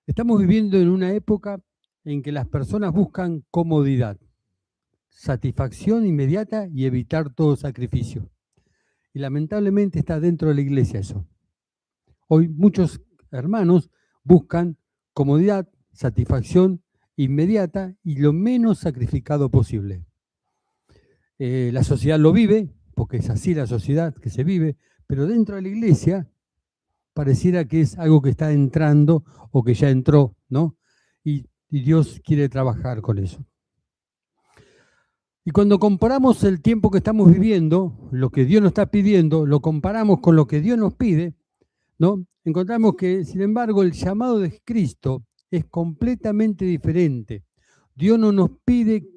Estamos viviendo en una época en que las personas buscan comodidad, satisfacción inmediata y evitar todo sacrificio. Y lamentablemente está dentro de la iglesia eso. Hoy muchos hermanos buscan comodidad, satisfacción inmediata y lo menos sacrificado posible. La sociedad lo vive, porque es así la sociedad que se vive, pero dentro de la iglesia pareciera que es algo que está entrando o que ya entró, ¿no? Y Dios quiere trabajar con eso. Y cuando comparamos el tiempo que estamos viviendo, lo que Dios nos está pidiendo, lo comparamos con lo que Dios nos pide, ¿no? Encontramos que, sin embargo, el llamado de Cristo es completamente diferente. Dios no nos pide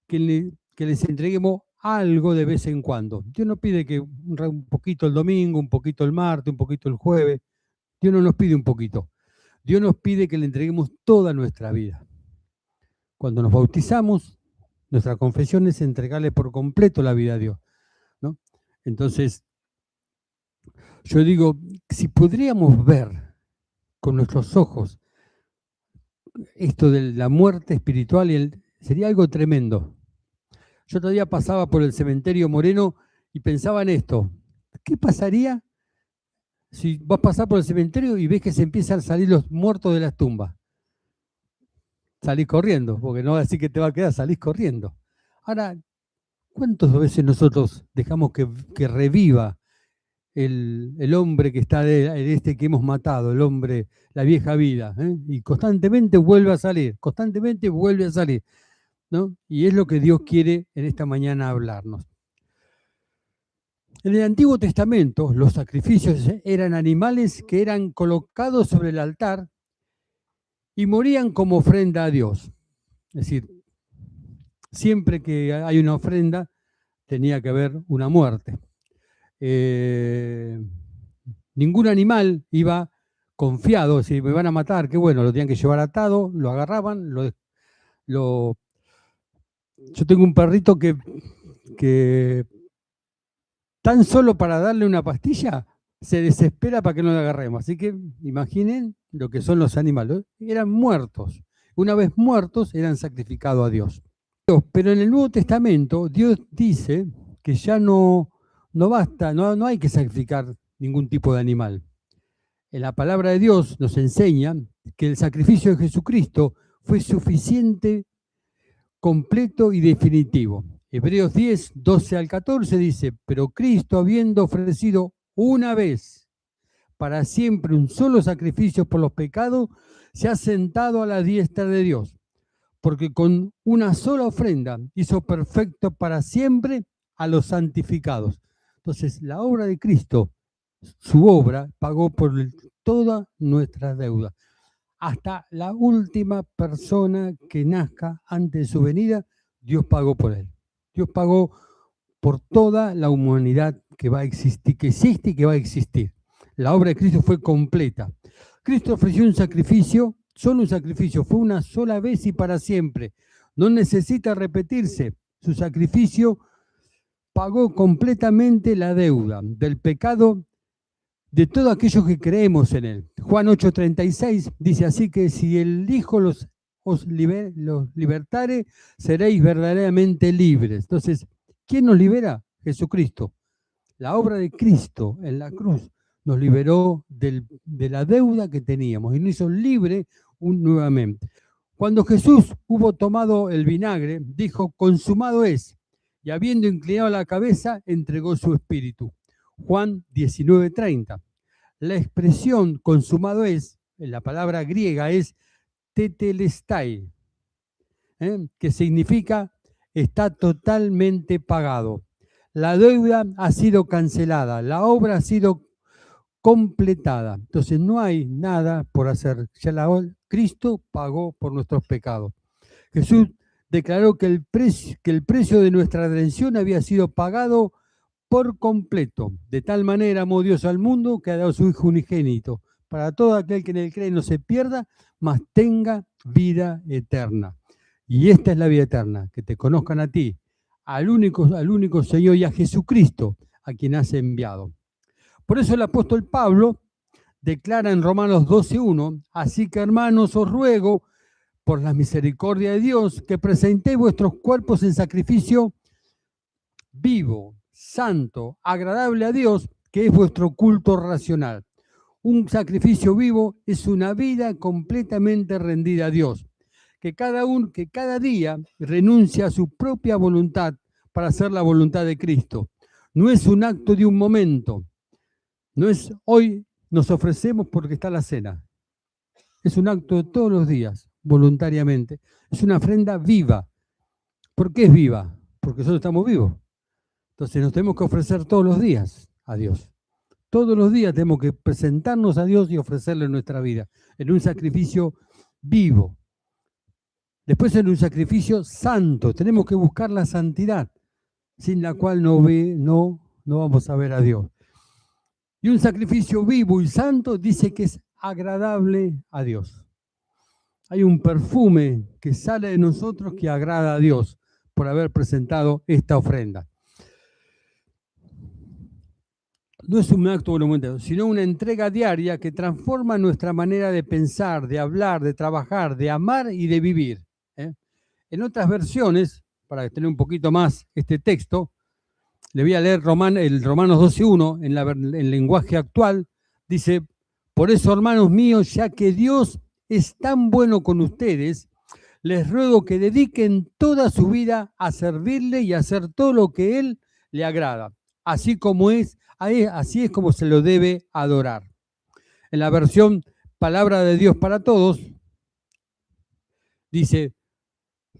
que les entreguemos algo de vez en cuando. Dios no pide que un poquito el domingo, un poquito el martes, un poquito el jueves. Dios no nos pide un poquito. Dios nos pide que le entreguemos toda nuestra vida. Cuando nos bautizamos, nuestra confesión es entregarle por completo la vida a Dios, ¿no? Entonces, yo digo, si podríamos ver con nuestros ojos esto de la muerte espiritual, sería algo tremendo. Yo todavía pasaba por el cementerio Moreno y pensaba en esto. ¿Qué pasaría si vas a pasar por el cementerio y ves que se empiezan a salir los muertos de las tumbas? Salís corriendo, porque no va a decir que te va a quedar, salís corriendo. Ahora, ¿cuántas veces nosotros dejamos que reviva el hombre que está en que hemos matado, el hombre, la vieja vida, y constantemente vuelve a salir, ¿no? Y es lo que Dios quiere en esta mañana hablarnos. En el Antiguo Testamento, los sacrificios eran animales que eran colocados sobre el altar y morían como ofrenda a Dios. Es decir, siempre que hay una ofrenda, tenía que haber una muerte. Ningún animal iba confiado, si me van a matar, qué bueno, lo tenían que llevar atado, lo agarraban, yo tengo un perrito que tan solo para darle una pastilla se desespera para que no lo agarremos. Así que imaginen lo que son los animales. Eran muertos. Una vez muertos, eran sacrificados a Dios. Pero en el Nuevo Testamento, Dios dice que ya no basta, no hay que sacrificar ningún tipo de animal. En la palabra de Dios nos enseña que el sacrificio de Jesucristo fue suficiente, completo y definitivo. Hebreos 10, 12 al 14 dice, pero Cristo, habiendo ofrecido una vez para siempre un solo sacrificio por los pecados, se ha sentado a la diestra de Dios, porque con una sola ofrenda hizo perfecto para siempre a los santificados. Entonces, la obra de Cristo, su obra, pagó por toda nuestra deuda. Hasta la última persona que nazca antes de su venida, Dios pagó por él. Dios pagó por toda la humanidad que va a existir, que existe y que va a existir. La obra de Cristo fue completa. Cristo ofreció un sacrificio, solo un sacrificio, fue una sola vez y para siempre. No necesita repetirse. Su sacrificio pagó completamente la deuda del pecado de todos aquellos que creemos en él. Juan 8:36 dice así que si el Hijo los libertare, seréis verdaderamente libres. Entonces, ¿quién nos libera? Jesucristo. La obra de Cristo en la cruz nos liberó de la deuda que teníamos y nos hizo libre nuevamente. Cuando Jesús hubo tomado el vinagre, dijo, consumado es, y habiendo inclinado la cabeza, entregó su espíritu. Juan 19:30. La expresión consumado es, en la palabra griega es tetelestai, que significa está totalmente pagado. La deuda ha sido cancelada, la obra ha sido completada. Entonces no hay nada por hacer. Ya Cristo pagó por nuestros pecados. Jesús declaró que el precio de nuestra redención había sido pagado por completo. De tal manera amó Dios al mundo que ha dado su Hijo unigénito, para todo aquel que en él cree no se pierda, mas tenga vida eterna. Y esta es la vida eterna, que te conozcan a ti, al único Señor y a Jesucristo, a quien has enviado. Por eso el apóstol Pablo declara en Romanos 12:1, así que hermanos os ruego por la misericordia de Dios que presentéis vuestros cuerpos en sacrificio vivo, santo, agradable a Dios, que es vuestro culto racional. Un sacrificio vivo es una vida completamente rendida a Dios, que cada día renuncia a su propia voluntad para hacer la voluntad de Cristo. No es un acto de un momento, no es hoy nos ofrecemos porque está la cena. Es un acto de todos los días, voluntariamente. Es una ofrenda viva. ¿Por qué es viva? Porque nosotros estamos vivos. Entonces nos tenemos que ofrecer todos los días a Dios. Todos los días tenemos que presentarnos a Dios y ofrecerle nuestra vida en un sacrificio vivo. Después en un sacrificio santo. Tenemos que buscar la santidad, sin la cual no vamos a ver a Dios. Y un sacrificio vivo y santo dice que es agradable a Dios. Hay un perfume que sale de nosotros que agrada a Dios por haber presentado esta ofrenda. No es un acto voluntario, sino una entrega diaria que transforma nuestra manera de pensar, de hablar, de trabajar, de amar y de vivir. En otras versiones, para tener un poquito más este texto, le voy a leer el Romanos 12:1 en lenguaje actual. Dice, por eso, hermanos míos, ya que Dios es tan bueno con ustedes, les ruego que dediquen toda su vida a servirle y a hacer todo lo que Él le agrada, así es como se lo debe adorar. En la versión Palabra de Dios para Todos, dice,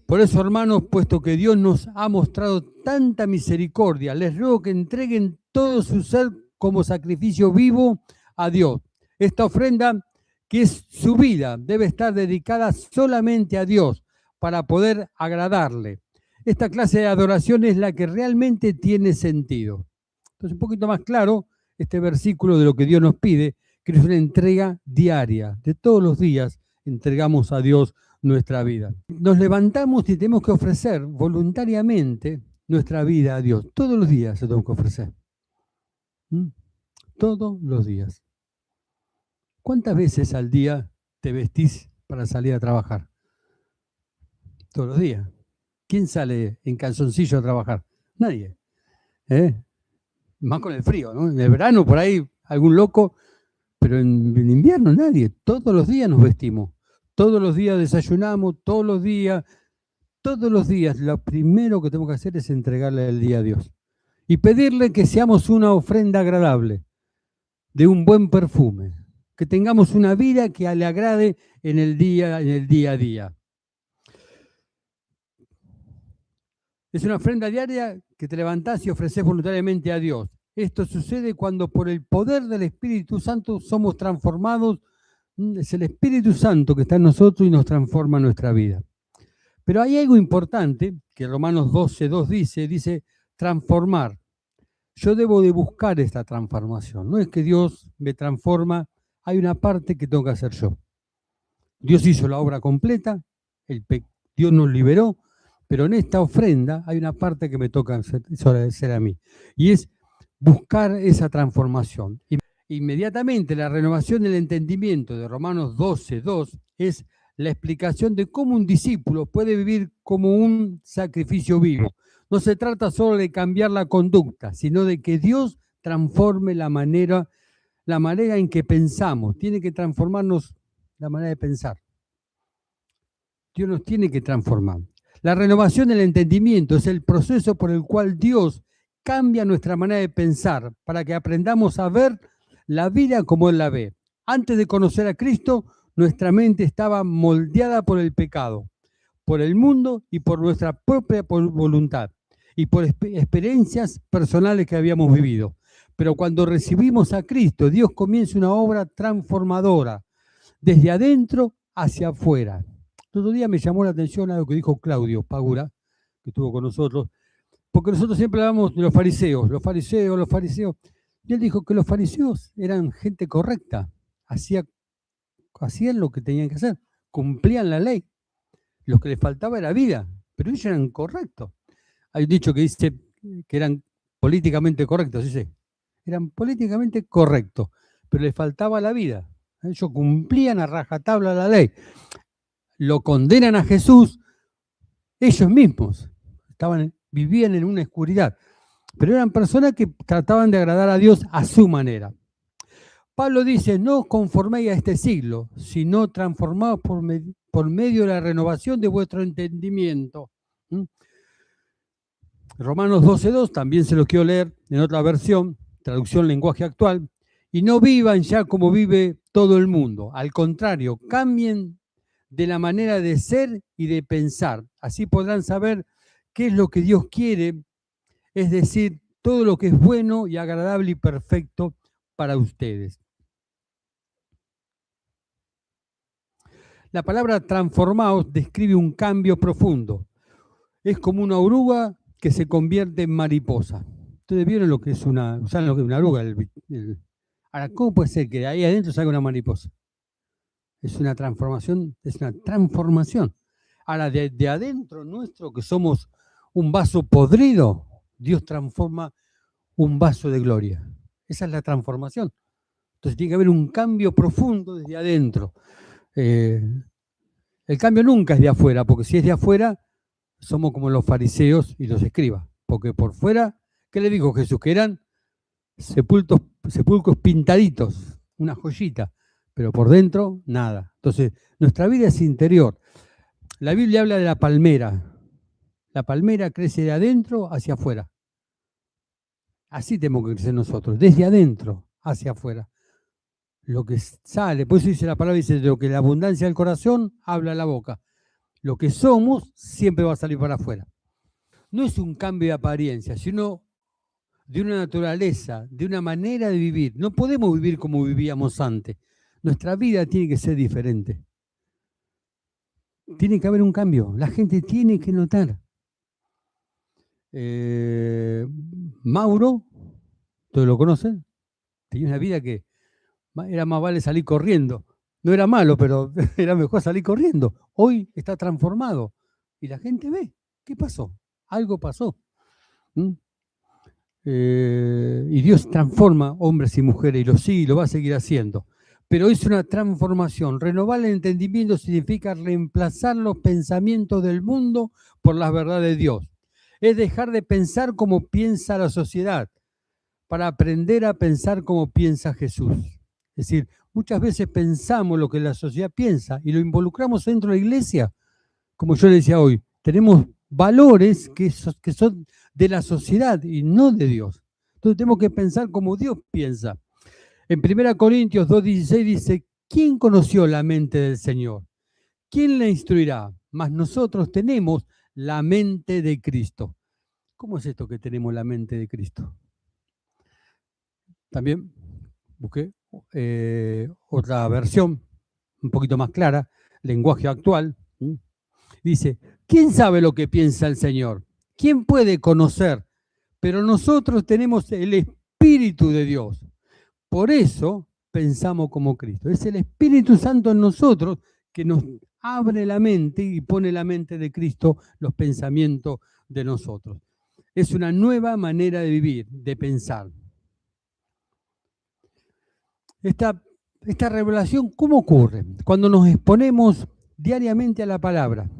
por eso, hermanos, puesto que Dios nos ha mostrado tanta misericordia, les ruego que entreguen todo su ser como sacrificio vivo a Dios. Esta ofrenda, que es su vida, debe estar dedicada solamente a Dios para poder agradarle. Esta clase de adoración es la que realmente tiene sentido. Entonces, un poquito más claro, este versículo de lo que Dios nos pide, que es una entrega diaria. De todos los días entregamos a Dios nuestra vida. Nos levantamos y tenemos que ofrecer voluntariamente nuestra vida a Dios. Todos los días se tenemos que ofrecer. Todos los días. ¿Cuántas veces al día te vestís para salir a trabajar? Todos los días. ¿Quién sale en calzoncillo a trabajar? Nadie. Más con el frío, ¿no? En el verano por ahí algún loco, pero en invierno nadie. Todos los días nos vestimos. Todos los días desayunamos, todos los días, lo primero que tenemos que hacer es entregarle el día a Dios y pedirle que seamos una ofrenda agradable, de un buen perfume, que tengamos una vida que le agrade en el día a día. Es una ofrenda diaria que te levantás y ofreces voluntariamente a Dios. Esto sucede cuando por el poder del Espíritu Santo somos transformados. Es el Espíritu Santo que está en nosotros y nos transforma nuestra vida. Pero hay algo importante que Romanos 12:2 dice transformar. Yo debo de buscar esta transformación. No es que Dios me transforma, hay una parte que tengo que hacer yo. Dios hizo la obra completa, Dios nos liberó, pero en esta ofrenda hay una parte que me toca hacer a mí. Y es buscar esa transformación. Inmediatamente la renovación del entendimiento de Romanos 12:2 es la explicación de cómo un discípulo puede vivir como un sacrificio vivo. No se trata solo de cambiar la conducta, sino de que Dios transforme la manera en que pensamos. Tiene que transformarnos la manera de pensar. Dios nos tiene que transformar. La renovación del entendimiento es el proceso por el cual Dios cambia nuestra manera de pensar para que aprendamos a ver la vida como Él la ve. Antes de conocer a Cristo, nuestra mente estaba moldeada por el pecado, por el mundo y por nuestra propia voluntad y por experiencias personales que habíamos vivido. Pero cuando recibimos a Cristo, Dios comienza una obra transformadora, desde adentro hacia afuera. El otro día me llamó la atención algo que dijo Claudio Pagura, que estuvo con nosotros, porque nosotros siempre hablamos de los fariseos. Y él dijo que los fariseos eran gente correcta, hacían lo que tenían que hacer, cumplían la ley. Lo que les faltaba era vida, pero ellos eran correctos. Hay un dicho que dice que eran políticamente correctos, dice, eran políticamente correctos, pero le faltaba la vida. Ellos cumplían a rajatabla la ley. Lo condenan a Jesús ellos mismos. Vivían en una oscuridad, pero eran personas que trataban de agradar a Dios a su manera. Pablo dice, no os conforméis a este siglo, sino transformaos por medio de la renovación de vuestro entendimiento. Romanos 12:2, también se lo quiero leer en otra versión, traducción lenguaje actual. Y no vivan ya como vive todo el mundo. Al contrario, cambien de la manera de ser y de pensar. Así podrán saber qué es lo que Dios quiere, es decir, todo lo que es bueno y agradable y perfecto para ustedes. La palabra transformaos describe un cambio profundo. Es como una oruga que se convierte en mariposa. Ustedes vieron lo que es ¿saben lo que es una oruga? Ahora, ¿cómo puede ser que de ahí adentro salga una mariposa? Es una transformación, es una transformación. Ahora, de adentro nuestro, que somos un vaso podrido, Dios transforma un vaso de gloria. Esa es la transformación. Entonces tiene que haber un cambio profundo desde adentro. El cambio nunca es de afuera, porque si es de afuera, somos como los fariseos y los escribas. Porque por fuera, ¿qué le dijo Jesús? Que eran sepulcros pintaditos, una joyita, pero por dentro, nada. Entonces, nuestra vida es interior. La Biblia habla de la palmera. La palmera crece de adentro hacia afuera. Así tenemos que crecer nosotros, desde adentro hacia afuera. Lo que sale, por eso dice la palabra, dice, de lo que la abundancia del corazón habla la boca. Lo que somos siempre va a salir para afuera. No es un cambio de apariencia, sino de una naturaleza, de una manera de vivir. No podemos vivir como vivíamos antes. Nuestra vida tiene que ser diferente. Tiene que haber un cambio. La gente tiene que notar. Mauro, ¿todos lo conocen? Tenía una vida que era más vale salir corriendo. No era malo, pero era mejor salir corriendo. Hoy está transformado. Y la gente ve. ¿Qué pasó? Algo pasó. Y Dios transforma hombres y mujeres y lo sigue y lo va a seguir haciendo. Pero es una transformación. Renovar el entendimiento significa reemplazar los pensamientos del mundo por las verdades de Dios. Es dejar de pensar como piensa la sociedad para aprender a pensar como piensa Jesús. Es decir, muchas veces pensamos lo que la sociedad piensa y lo involucramos dentro de la iglesia. Como yo le decía hoy, tenemos valores que son de la sociedad y no de Dios. Entonces tenemos que pensar como Dios piensa. En 1 Corintios 2:16 dice, ¿quién conoció la mente del Señor? ¿Quién la instruirá? Mas nosotros tenemos la mente de Cristo. ¿Cómo es esto que tenemos la mente de Cristo? También busqué otra versión, un poquito más clara, lenguaje actual. Dice, ¿quién sabe lo que piensa el Señor? ¿Quién puede conocer? Pero nosotros tenemos el Espíritu de Dios. Por eso pensamos como Cristo. Es el Espíritu Santo en nosotros que nos abre la mente y pone la mente de Cristo los pensamientos de nosotros. Es una nueva manera de vivir, de pensar. Esta revelación, ¿cómo ocurre? Cuando nos exponemos diariamente a la palabra,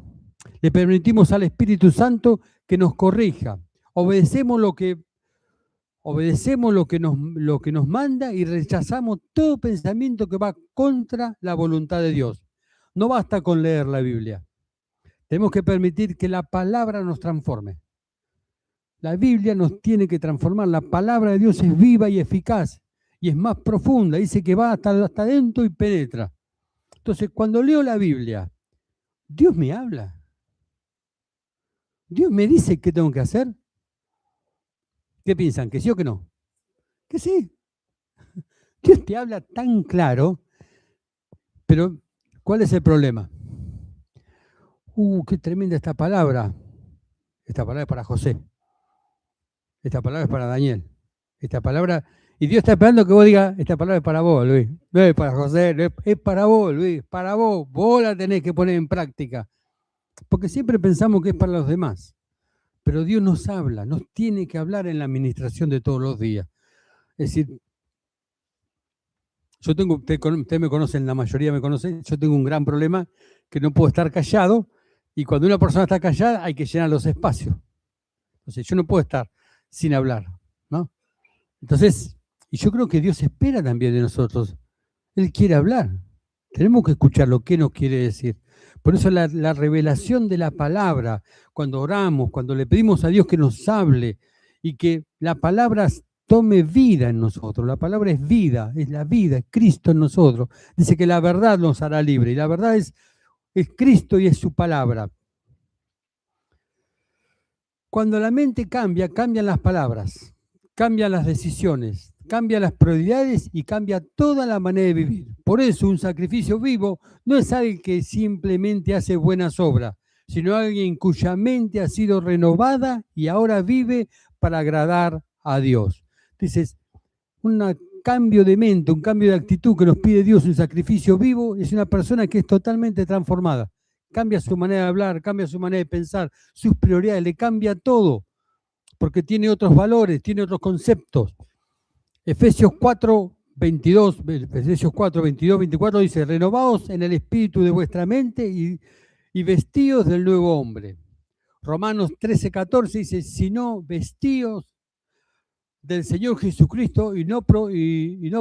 le permitimos al Espíritu Santo que nos corrija, obedecemos lo que nos manda y rechazamos todo pensamiento que va contra la voluntad de Dios. No basta con leer la Biblia. Tenemos que permitir que la palabra nos transforme. La Biblia nos tiene que transformar. La palabra de Dios es viva y eficaz y es más profunda. Dice que va hasta adentro y penetra. Entonces, cuando leo la Biblia, Dios me habla. Dios me dice qué tengo que hacer. ¿Qué piensan? ¿Que sí o que no? Que sí. Dios te habla tan claro, pero ¿cuál es el problema? Qué tremenda esta palabra. Esta palabra es para José. Esta palabra es para Daniel. Esta palabra, y Dios está esperando que vos digas, esta palabra es para vos, Luis. No es para José, no es para vos, Luis, para vos. Vos la tenés que poner en práctica. Porque siempre pensamos que es para los demás. Pero Dios nos habla, nos tiene que hablar en la administración de todos los días. Es decir, Ustedes me conocen, la mayoría me conocen, yo tengo un gran problema que no puedo estar callado, y cuando una persona está callada hay que llenar los espacios. Entonces yo no puedo estar sin hablar, ¿no? Entonces, y yo creo que Dios espera también de nosotros. Él quiere hablar. Tenemos que escuchar lo que nos quiere decir. Por eso la revelación de la palabra, cuando oramos, cuando le pedimos a Dios que nos hable y que la palabra tome vida en nosotros. La palabra es vida, es la vida, es Cristo en nosotros. Dice que la verdad nos hará libre y la verdad es Cristo y es su palabra. Cuando la mente cambia, cambian las palabras, cambian las decisiones, cambian las prioridades y cambia toda la manera de vivir. Por eso un sacrificio vivo no es alguien que simplemente hace buenas obras, sino alguien cuya mente ha sido renovada y ahora vive para agradar a Dios. Entonces, un cambio de mente, un cambio de actitud que nos pide Dios, un sacrificio vivo, es una persona que es totalmente transformada. Cambia su manera de hablar, cambia su manera de pensar, sus prioridades, le cambia todo, porque tiene otros valores, tiene otros conceptos. Efesios 4, 22, 24 dice, renovaos en el espíritu de vuestra mente y vestíos del nuevo hombre. Romanos 13, 14 dice, sino vestíos del Señor Jesucristo y no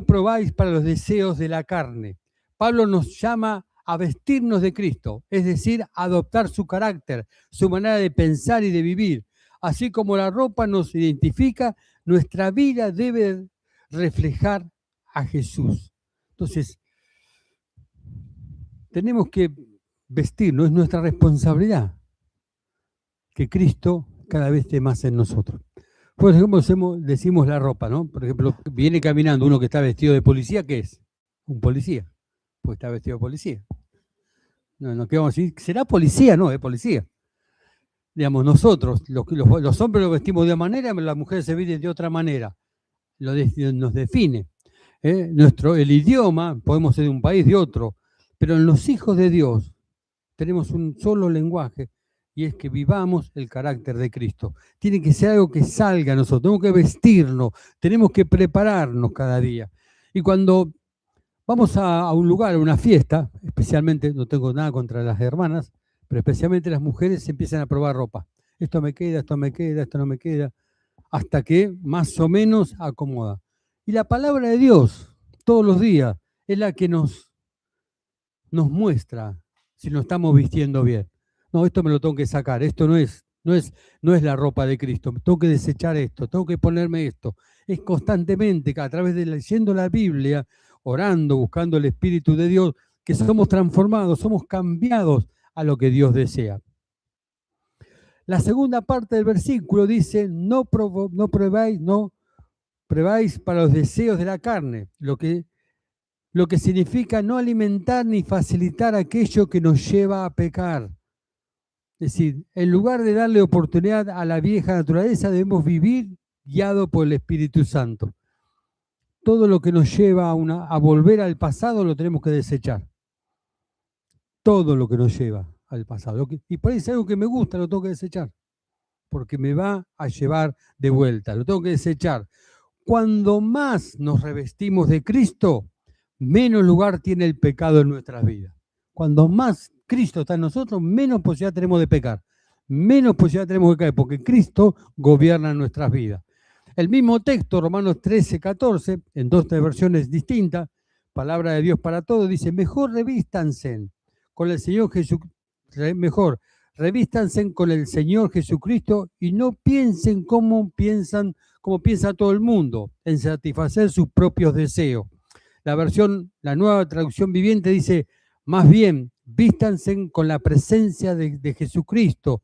probáis para los deseos de la carne. Pablo nos llama a vestirnos de Cristo, es decir, a adoptar su carácter, su manera de pensar y de vivir. Así como la ropa nos identifica, nuestra vida debe reflejar a Jesús. Entonces, tenemos que vestirnos, es nuestra responsabilidad que Cristo cada vez esté más en nosotros. Por ejemplo, decimos la ropa, ¿no? Por ejemplo, viene caminando uno que está vestido de policía, ¿qué es? Un policía, pues está vestido de policía. No, ¿qué vamos a decir? ¿Será policía? No, es policía. Digamos, nosotros, los hombres lo vestimos de una manera, las mujeres se visten de otra manera. Nos define. El idioma, podemos ser de un país, de otro, pero en los hijos de Dios tenemos un solo lenguaje, y es que vivamos el carácter de Cristo. Tiene que ser algo que salga a nosotros, tenemos que vestirnos, tenemos que prepararnos cada día. Y cuando vamos a un lugar, a una fiesta, especialmente, no tengo nada contra las hermanas, pero especialmente las mujeres empiezan a probar ropa. Esto me queda, esto me queda, esto no me queda, hasta que más o menos acomoda. Y la palabra de Dios, todos los días, es la que nos muestra si nos estamos vistiendo bien. No, esto me lo tengo que sacar, esto no es la ropa de Cristo, tengo que desechar esto, tengo que ponerme esto. Es constantemente, a través de leyendo la Biblia, orando, buscando el Espíritu de Dios, que somos transformados, somos cambiados a lo que Dios desea. La segunda parte del versículo dice, no probáis para los deseos de la carne, lo que significa no alimentar ni facilitar aquello que nos lleva a pecar. Es decir, en lugar de darle oportunidad a la vieja naturaleza, debemos vivir guiado por el Espíritu Santo. Todo lo que nos lleva a volver al pasado lo tenemos que desechar. Todo lo que nos lleva al pasado. Y por ahí es algo que me gusta, lo tengo que desechar. Porque me va a llevar de vuelta, lo tengo que desechar. Cuando más nos revestimos de Cristo, menos lugar tiene el pecado en nuestras vidas. Cuando más Cristo está en nosotros, menos posibilidad tenemos de pecar, menos posibilidad tenemos de caer, porque Cristo gobierna nuestras vidas. El mismo texto, Romanos 13, 14, en dos versiones distintas, palabra de Dios para todos, dice, mejor revístanse con el Señor Jesucristo y no piensen como piensa todo el mundo, en satisfacer sus propios deseos. La nueva traducción viviente dice, más bien, vístanse con la presencia de Jesucristo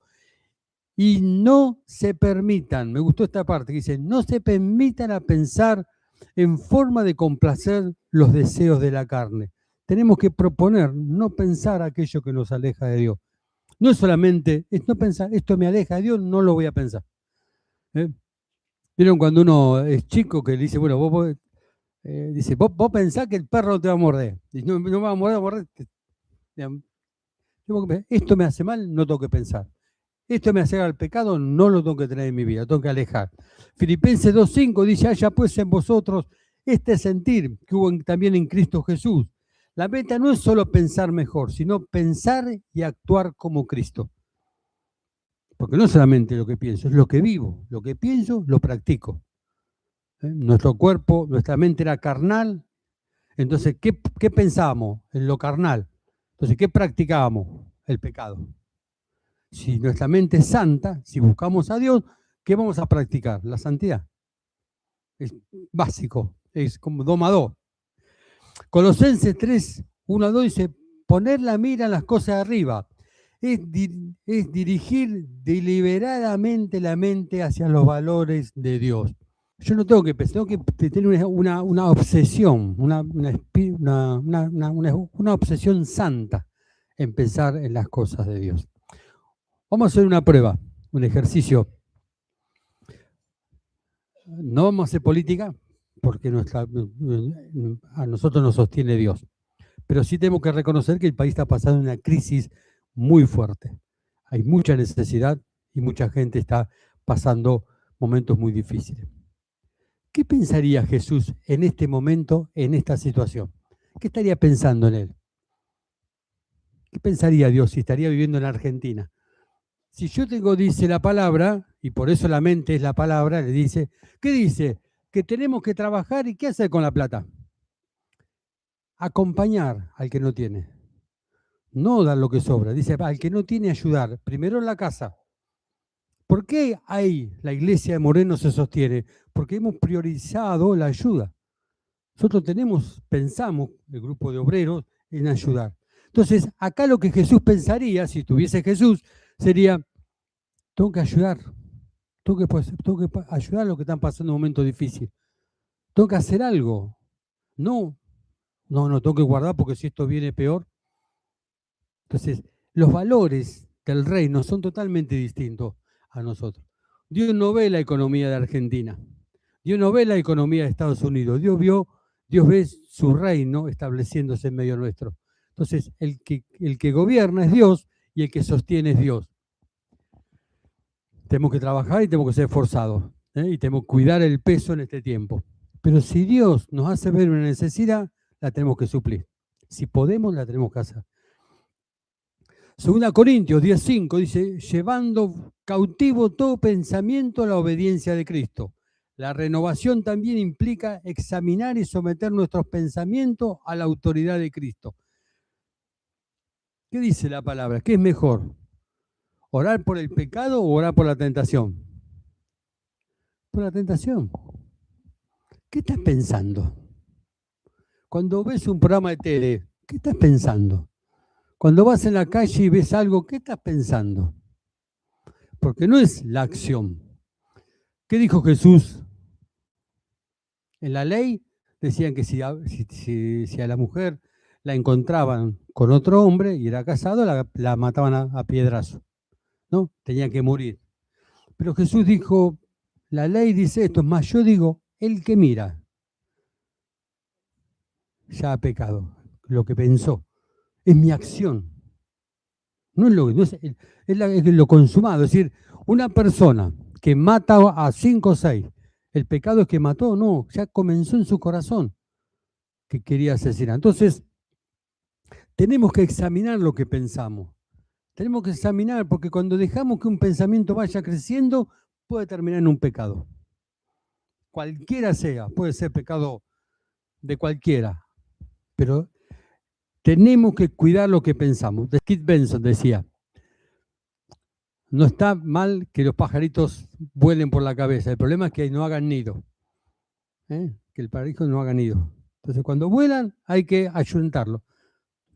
y no se permitan, me gustó esta parte que dice, no se permitan a pensar en forma de complacer los deseos de la carne. Tenemos que proponer, no pensar aquello que nos aleja de Dios. No es solamente, no pensar, esto me aleja de Dios, no lo voy a pensar. ¿Vieron cuando uno es chico que le dice, bueno, vos pensás que el perro te va a morder? Y no me va a morder. Esto me hace mal, no tengo que pensar. Esto me hace al pecado, no lo tengo que tener en mi vida, lo tengo que alejar. Filipenses 2:5 dice, haya pues en vosotros este sentir que hubo también en Cristo Jesús. La meta no es solo pensar mejor, sino pensar y actuar como Cristo. Porque no solamente lo que pienso, es lo que vivo. Lo que pienso, lo practico. Nuestro cuerpo, nuestra mente era carnal. Entonces, ¿qué pensábamos? En lo carnal. Entonces, ¿qué practicábamos? El pecado. Si nuestra mente es santa, si buscamos a Dios, ¿qué vamos a practicar? La santidad. Es básico, es como 2 más 2. Colosenses 3, 1 a 2 dice, poner la mira en las cosas de arriba. Es dirigir deliberadamente la mente hacia los valores de Dios. Yo no tengo que pensar, tengo que tener una obsesión, una obsesión santa en pensar en las cosas de Dios. Vamos a hacer una prueba, un ejercicio. No vamos a hacer política porque a nosotros nos sostiene Dios. Pero sí tenemos que reconocer que el país está pasando una crisis muy fuerte. Hay mucha necesidad y mucha gente está pasando momentos muy difíciles. ¿Qué pensaría Jesús en este momento, en esta situación? ¿Qué estaría pensando en él? ¿Qué pensaría Dios si estaría viviendo en Argentina? Si yo tengo, dice la palabra, y por eso la mente es la palabra, le dice, ¿qué dice? Que tenemos que trabajar y ¿qué hacer con la plata? Acompañar al que no tiene. No dar lo que sobra. Dice, al que no tiene, ayudar. Primero en la casa. ¿Por qué ahí la iglesia de Moreno se sostiene? Porque hemos priorizado la ayuda. Nosotros pensamos, el grupo de obreros, en ayudar. Entonces, acá lo que Jesús pensaría, si tuviese Jesús, sería, tengo que ayudar. Tengo que ayudar a los que están pasando un momento difícil. Tengo que hacer algo. No, tengo que guardar porque si esto viene peor. Entonces, los valores del reino son totalmente distintos a nosotros. Dios no ve la economía de Argentina. Dios no ve la economía de Estados Unidos. Dios ve su reino estableciéndose en medio nuestro. Entonces, el que gobierna es Dios y el que sostiene es Dios. Tenemos que trabajar y tenemos que ser esforzados. Y tenemos que cuidar el peso en este tiempo. Pero si Dios nos hace ver una necesidad, la tenemos que suplir. Si podemos, la tenemos que hacer. 2 Corintios 10:5 dice, llevando cautivo todo pensamiento a la obediencia de Cristo. La renovación también implica examinar y someter nuestros pensamientos a la autoridad de Cristo. ¿Qué dice la palabra? ¿Qué es mejor? ¿Orar por el pecado o orar por la tentación? Por la tentación. ¿Qué estás pensando? Cuando ves un programa de tele, ¿qué estás pensando? Cuando vas en la calle y ves algo, ¿qué estás pensando? Porque no es la acción. ¿Qué dijo Jesús? En la ley decían que si a la mujer la encontraban con otro hombre y era casado, la mataban a piedrazo, ¿no? Tenía que morir. Pero Jesús dijo, la ley dice esto, es más, yo digo, el que mira ya ha pecado. Lo que pensó es mi acción. No es lo consumado. Es decir, una persona que mata a 5 o 6, el pecado es que mató, no, ya comenzó en su corazón que quería asesinar. Entonces, tenemos que examinar lo que pensamos. Tenemos que examinar, porque cuando dejamos que un pensamiento vaya creciendo, puede terminar en un pecado. Cualquiera sea, puede ser pecado de cualquiera, pero tenemos que cuidar lo que pensamos. Keith Benson decía, no está mal que los pajaritos vuelen por la cabeza, el problema es que no hagan nido, que el pajarito no haga nido. Entonces, cuando vuelan, hay que ayuntarlo,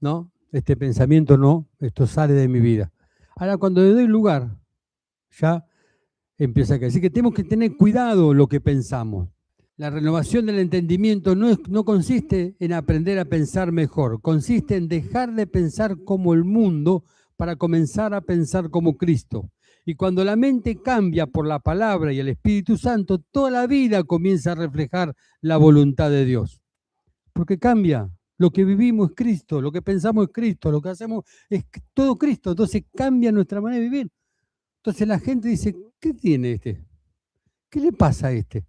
¿no? Este pensamiento no, esto sale de mi vida. Ahora, cuando le doy lugar, ya empieza a caer. Así que tenemos que tener cuidado lo que pensamos. La renovación del entendimiento no consiste en aprender a pensar mejor, consiste en dejar de pensar como el mundo para comenzar a pensar como Cristo. Y cuando la mente cambia por la palabra y el Espíritu Santo, toda la vida comienza a reflejar la voluntad de Dios. Porque cambia. Lo que vivimos es Cristo, lo que pensamos es Cristo, lo que hacemos es todo Cristo. Entonces cambia nuestra manera de vivir. Entonces la gente dice, ¿qué tiene este? ¿Qué le pasa a este?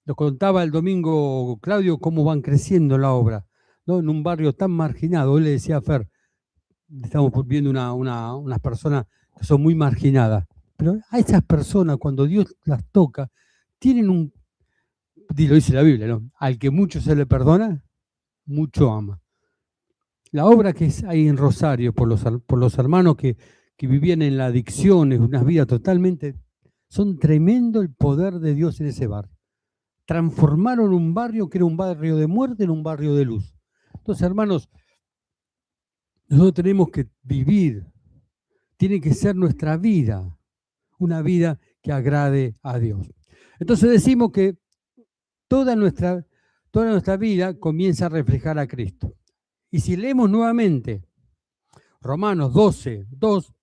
Nos contaba el domingo Claudio cómo van creciendo la obra, ¿no? En un barrio tan marginado. Él le decía a Fer, estamos viendo unas personas que son muy marginadas, pero a esas personas cuando Dios las toca, tienen lo dice la Biblia, ¿no? Al que mucho se le perdona, mucho ama. La obra que hay en Rosario por los hermanos que vivían en la adicción, en unas vidas totalmente, son tremendo el poder de Dios en ese barrio. Transformaron un barrio que era un barrio de muerte en un barrio de luz. Entonces, hermanos, nosotros tenemos que vivir, tiene que ser nuestra vida, una vida que agrade a Dios. Entonces decimos que toda nuestra vida comienza a reflejar a Cristo. Y si leemos nuevamente Romanos 12, 2,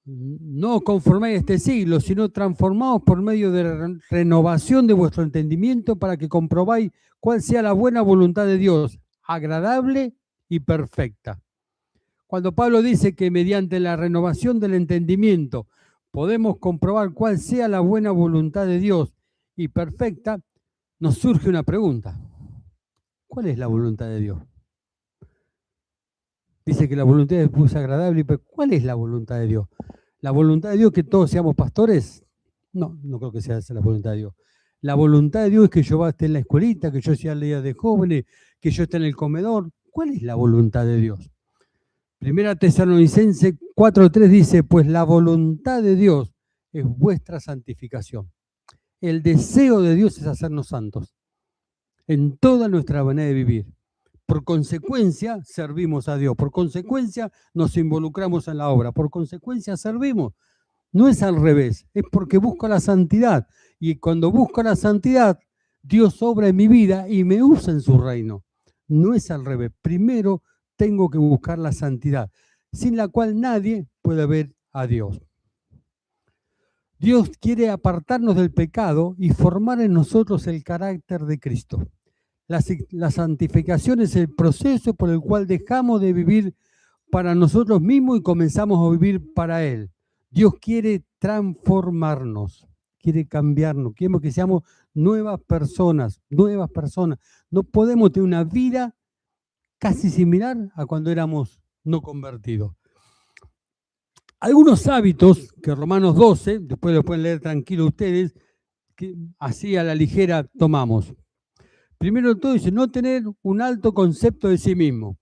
no conforméis a este siglo, sino transformaos por medio de la renovación de vuestro entendimiento para que comprobáis cuál sea la buena voluntad de Dios, agradable y perfecta. Cuando Pablo dice que mediante la renovación del entendimiento podemos comprobar cuál sea la buena voluntad de Dios y perfecta, nos surge una pregunta. ¿Cuál es la voluntad de Dios? Dice que la voluntad de Dios es agradable, pero ¿cuál es la voluntad de Dios? ¿La voluntad de Dios es que todos seamos pastores? No, no creo que sea esa la voluntad de Dios. La voluntad de Dios es que yo esté en la escuelita, que yo sea líder de jóvenes, que yo esté en el comedor. ¿Cuál es la voluntad de Dios? Primera Tesalonicenses 4:3 dice, pues la voluntad de Dios es vuestra santificación. El deseo de Dios es hacernos santos en toda nuestra manera de vivir. Por consecuencia, servimos a Dios. Por consecuencia, nos involucramos en la obra. Por consecuencia, servimos. No es al revés, es porque busco la santidad. Y cuando busco la santidad, Dios obra en mi vida y me usa en su reino. No es al revés. Primero tengo que buscar la santidad, sin la cual nadie puede ver a Dios. Dios quiere apartarnos del pecado y formar en nosotros el carácter de Cristo. La santificación es el proceso por el cual dejamos de vivir para nosotros mismos y comenzamos a vivir para Él. Dios quiere transformarnos, quiere cambiarnos, queremos que seamos nuevas personas. No podemos tener una vida casi similar a cuando éramos no convertidos. Algunos hábitos que Romanos 12, después lo pueden leer tranquilo ustedes, que así a la ligera tomamos. Primero de todo dice, no tener un alto concepto de sí mismo.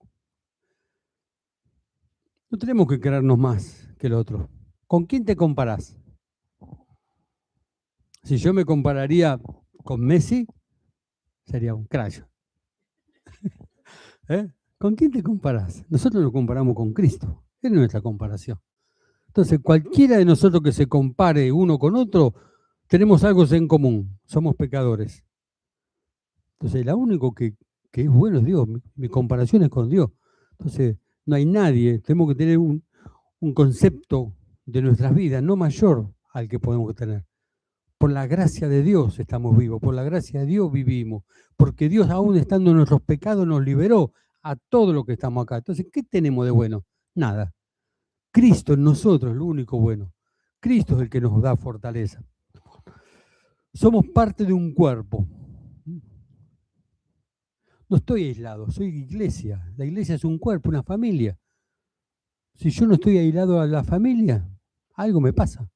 No tenemos que creernos más que el otro. ¿Con quién te comparás? Si yo me compararía con Messi, sería un crash. ¿Con quién te comparás? Nosotros nos comparamos con Cristo. Es nuestra comparación. Entonces, cualquiera de nosotros que se compare uno con otro, tenemos algo en común. Somos pecadores. Entonces, lo único que es bueno es Dios. Mi comparación es con Dios. Entonces, no hay nadie. Tenemos que tener un concepto de nuestras vidas no mayor al que podemos tener. Por la gracia de Dios estamos vivos, por la gracia de Dios vivimos, porque Dios aún estando en nuestros pecados nos liberó a todo lo que estamos acá. Entonces, ¿qué tenemos de bueno? Nada. Cristo en nosotros es lo único bueno. Cristo es el que nos da fortaleza. Somos parte de un cuerpo. No estoy aislado, soy iglesia. La iglesia es un cuerpo, una familia. Si yo no estoy aislado a la familia, algo me pasa.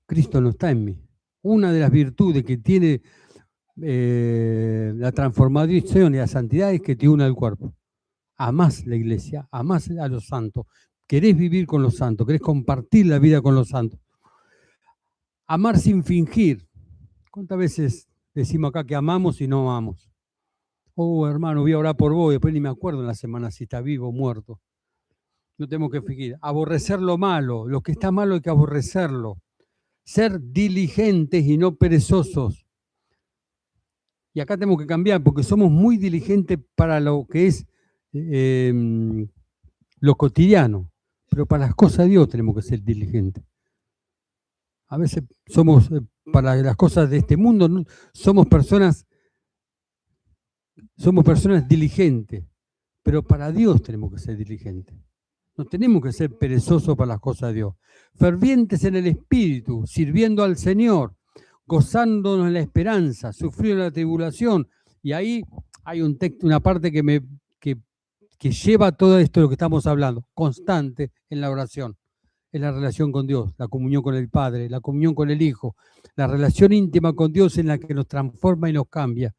Cristo no está en mí. Una de las virtudes que tiene la transformación y la santidad es que te une al cuerpo. Amás la iglesia, amás a los santos, querés vivir con los santos, querés compartir la vida con los santos. Amar sin fingir. ¿Cuántas veces decimos acá que amamos y no amamos? Oh, hermano, voy a orar por vos, y después ni me acuerdo en la semana si está vivo o muerto. No tenemos que fingir. Aborrecer lo malo, lo que está malo hay que aborrecerlo. Ser diligentes y no perezosos. Y acá tenemos que cambiar porque somos muy diligentes para lo que es lo cotidiano, pero para las cosas de Dios tenemos que ser diligentes. A veces somos, para las cosas de este mundo, ¿no? somos personas diligentes, pero para Dios tenemos que ser diligentes. No tenemos que ser perezosos para las cosas de Dios. Fervientes en el Espíritu, sirviendo al Señor, gozándonos en la esperanza, sufriendo la tribulación. Y ahí hay un texto, una parte que lleva todo esto de lo que estamos hablando, constante en la oración, en la relación con Dios, la comunión con el Padre, la comunión con el Hijo, la relación íntima con Dios en la que nos transforma y nos cambia.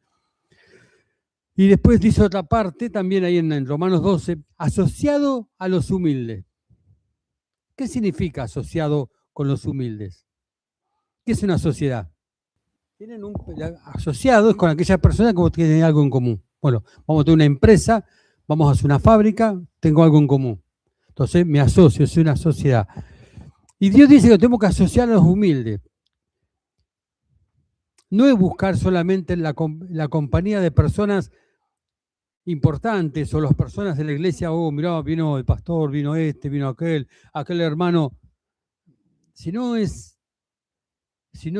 Y después dice otra parte, también ahí en Romanos 12, asociado a los humildes. ¿Qué significa asociado con los humildes? ¿Qué es una sociedad? Tienen asociados con aquellas personas que tienen algo en común. Bueno, vamos a tener una empresa, vamos a hacer una fábrica, tengo algo en común. Entonces me asocio, es una sociedad. Y Dios dice que tenemos que asociar a los humildes. No es buscar solamente la compañía de personas importantes o las personas de la iglesia, oh, mirá, vino el pastor, vino este, vino aquel hermano, sino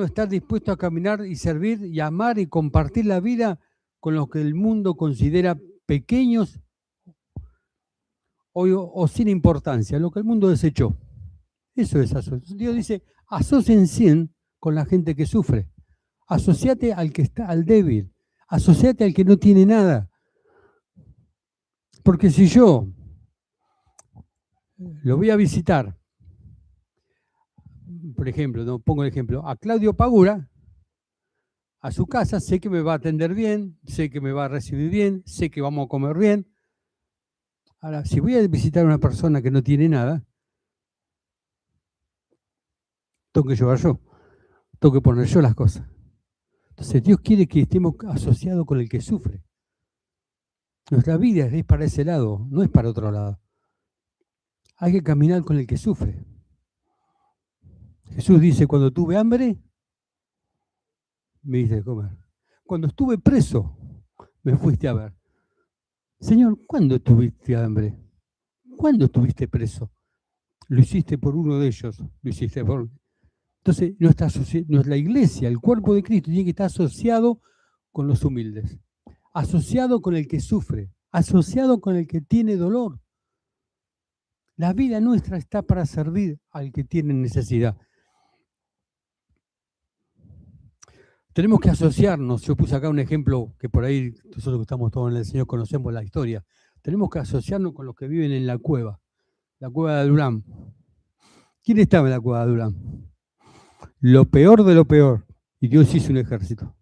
estar dispuesto a caminar y servir y amar y compartir la vida con los que el mundo considera pequeños o sin importancia, lo que el mundo desechó. Eso es asociación. Dios dice, asóciense con la gente que sufre. Asociate al que está, al débil. Asociate al que no tiene nada. Porque si yo lo voy a visitar, por ejemplo, no pongo el ejemplo, a Claudio Pagura, a su casa, sé que me va a atender bien, sé que me va a recibir bien, sé que vamos a comer bien. Ahora, si voy a visitar a una persona que no tiene nada, tengo que llevar yo, tengo que poner yo las cosas. Entonces Dios quiere que estemos asociados con el que sufre. Nuestra vida es para ese lado, no es para otro lado. Hay que caminar con el que sufre. Jesús dice, cuando tuve hambre, me diste de comer. Cuando estuve preso, me fuiste a ver. Señor, ¿cuándo tuviste hambre? ¿Cuándo estuviste preso? Lo hiciste por uno de ellos, lo hiciste por... Entonces, nuestra iglesia, el cuerpo de Cristo, tiene que estar asociado con los humildes, asociado con el que sufre, asociado con el que tiene dolor. La vida nuestra está para servir al que tiene necesidad. Tenemos que asociarnos. Yo puse acá un ejemplo que por ahí nosotros que estamos todos en el Señor conocemos la historia. Tenemos que asociarnos con los que viven en la cueva de Adullam. ¿Quién estaba en la cueva de Adullam? Lo peor de lo peor. Y Dios hizo un ejército.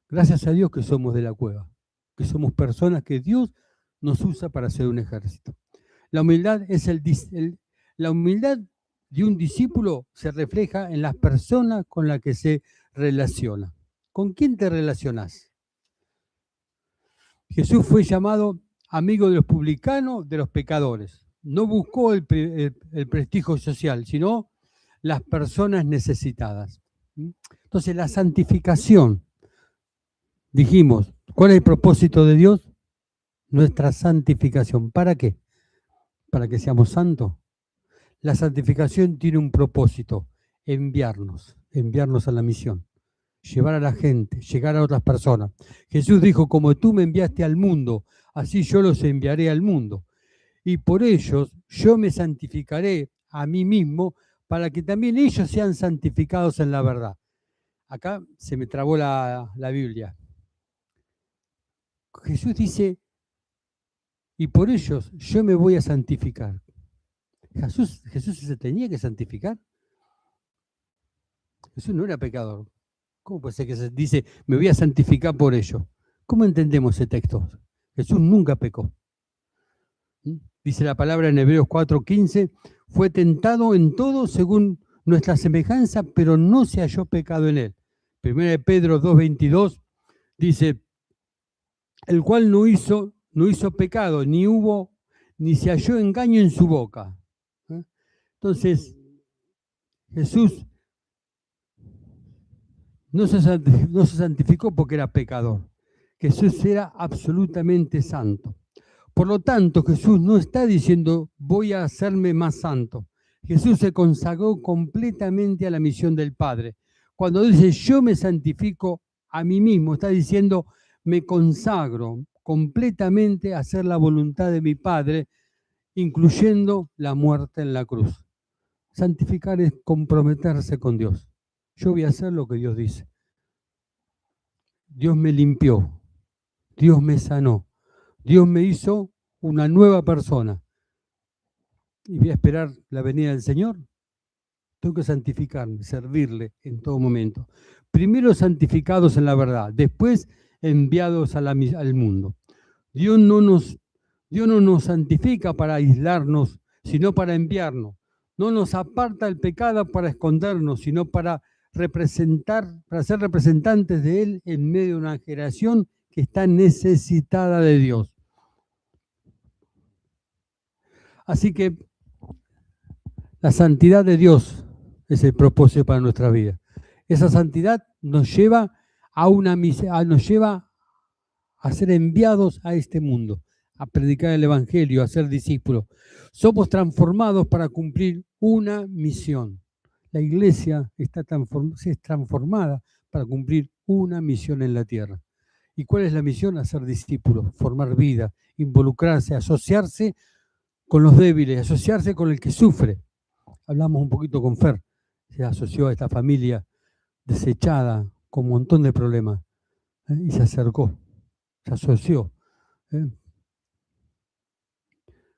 Gracias a Dios que somos de la cueva, que somos personas que Dios nos usa para hacer un ejército. La humildad es la humildad de un discípulo se refleja en las personas con las que se relaciona. ¿Con quién te relacionás? Jesús fue llamado amigo de los publicanos, de los pecadores. No buscó el prestigio social, sino las personas necesitadas. Entonces, la santificación, dijimos, ¿cuál es el propósito de Dios? Nuestra santificación. ¿Para qué? Para que seamos santos. La santificación tiene un propósito, enviarnos a la misión, llevar a la gente, llegar a otras personas. Jesús dijo, como tú me enviaste al mundo, así yo los enviaré al mundo. Y por ellos yo me santificaré a mí mismo para que también ellos sean santificados en la verdad. Acá se me trabó la Biblia. Jesús dice, y por ellos yo me voy a santificar. Jesús se tenía que santificar. Jesús no era pecador. ¿Cómo puede ser que se dice, me voy a santificar por ello? ¿Cómo entendemos ese texto? Jesús nunca pecó. Dice la palabra en Hebreos 4:15, fue tentado en todo según nuestra semejanza, pero no se halló pecado en él. 1 Pedro 2:22 dice, el cual no hizo pecado, ni se halló engaño en su boca. Entonces, Jesús no se santificó porque era pecador. Jesús era absolutamente santo. Por lo tanto, Jesús no está diciendo, voy a hacerme más santo. Jesús se consagró completamente a la misión del Padre. Cuando dice, yo me santifico a mí mismo, está diciendo, me consagro completamente a hacer la voluntad de mi Padre, incluyendo la muerte en la cruz. Santificar es comprometerse con Dios. Yo voy a hacer lo que Dios dice. Dios me limpió, Dios me sanó, Dios me hizo una nueva persona. ¿Y voy a esperar la venida del Señor? Tengo que santificarme, servirle en todo momento. Primero santificados en la verdad, después enviados al mundo. Dios no nos santifica para aislarnos, sino para enviarnos. No nos aparta el pecado para escondernos, sino para ser representantes de Él en medio de una generación que está necesitada de Dios. Así que la santidad de Dios es el propósito para nuestra vida. Esa santidad nos lleva a ser enviados a este mundo, a predicar el Evangelio, a ser discípulos. Somos transformados para cumplir una misión. La iglesia es transformada para cumplir una misión en la tierra. ¿Y cuál es la misión? Hacer discípulos, formar vida, involucrarse, asociarse con los débiles, asociarse con el que sufre. Hablamos un poquito con Fer, se asoció a esta familia desechada, con un montón de problemas, y se acercó, se asoció.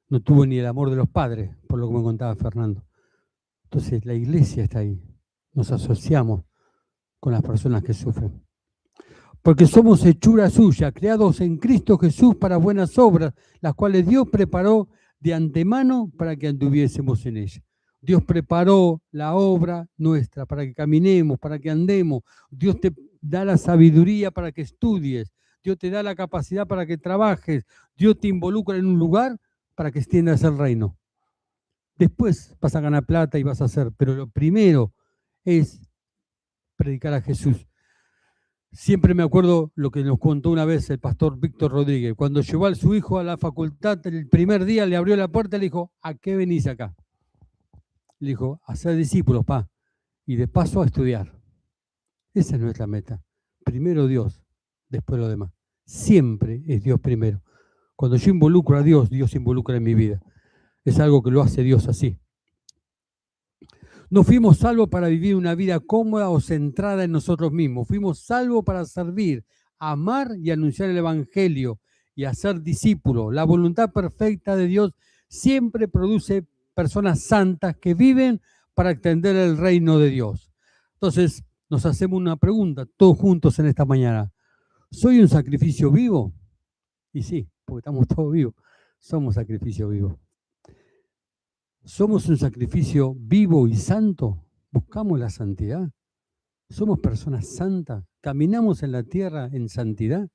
No tuvo ni el amor de los padres, por lo que me contaba Fernando. Entonces la iglesia está ahí, nos asociamos con las personas que sufren. Porque somos hechura suya, creados en Cristo Jesús para buenas obras, las cuales Dios preparó de antemano para que anduviésemos en ellas. Dios preparó la obra nuestra para que caminemos, para que andemos. Dios te da la sabiduría para que estudies. Dios te da la capacidad para que trabajes. Dios te involucra en un lugar para que extiendas el reino. Después vas a ganar plata y vas a hacer, pero lo primero es predicar a Jesús. Siempre me acuerdo lo que nos contó una vez el pastor Víctor Rodríguez. Cuando llevó a su hijo a la facultad, el primer día le abrió la puerta y le dijo, ¿a qué venís acá? Le dijo, a ser discípulos, pa, y de paso a estudiar. Esa es nuestra meta. Primero Dios, después lo demás. Siempre es Dios primero. Cuando yo involucro a Dios, Dios se involucra en mi vida. Es algo que lo hace Dios así. No fuimos salvos para vivir una vida cómoda o centrada en nosotros mismos. Fuimos salvos para servir, amar y anunciar el Evangelio y hacer discípulos. La voluntad perfecta de Dios siempre produce personas santas que viven para extender el reino de Dios. Entonces, nos hacemos una pregunta, todos juntos en esta mañana. ¿Soy un sacrificio vivo? Y sí, porque estamos todos vivos. Somos sacrificio vivo. ¿Somos un sacrificio vivo y santo? ¿Buscamos la santidad? ¿Somos personas santas? ¿Caminamos en la tierra en santidad?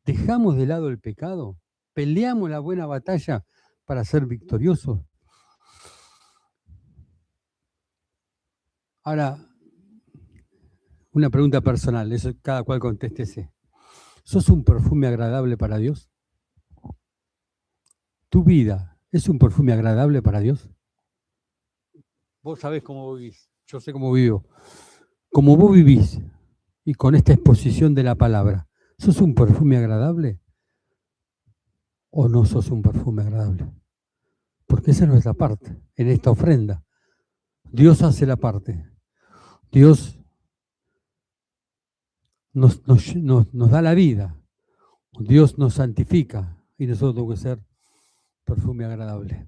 ¿Dejamos de lado el pecado? ¿Peleamos la buena batalla para ser victoriosos? Ahora, una pregunta personal, eso cada cual contéstese. ¿Sos un perfume agradable para Dios? ¿Tu vida es un perfume agradable para Dios? Vos sabés cómo vivís, yo sé cómo vivo. Como vos vivís y con esta exposición de la palabra, ¿sos un perfume agradable o no sos un perfume agradable? Porque esa es nuestra parte en esta ofrenda. Dios hace la parte. Dios nos da la vida. Dios nos santifica y nosotros tenemos que ser perfume agradable.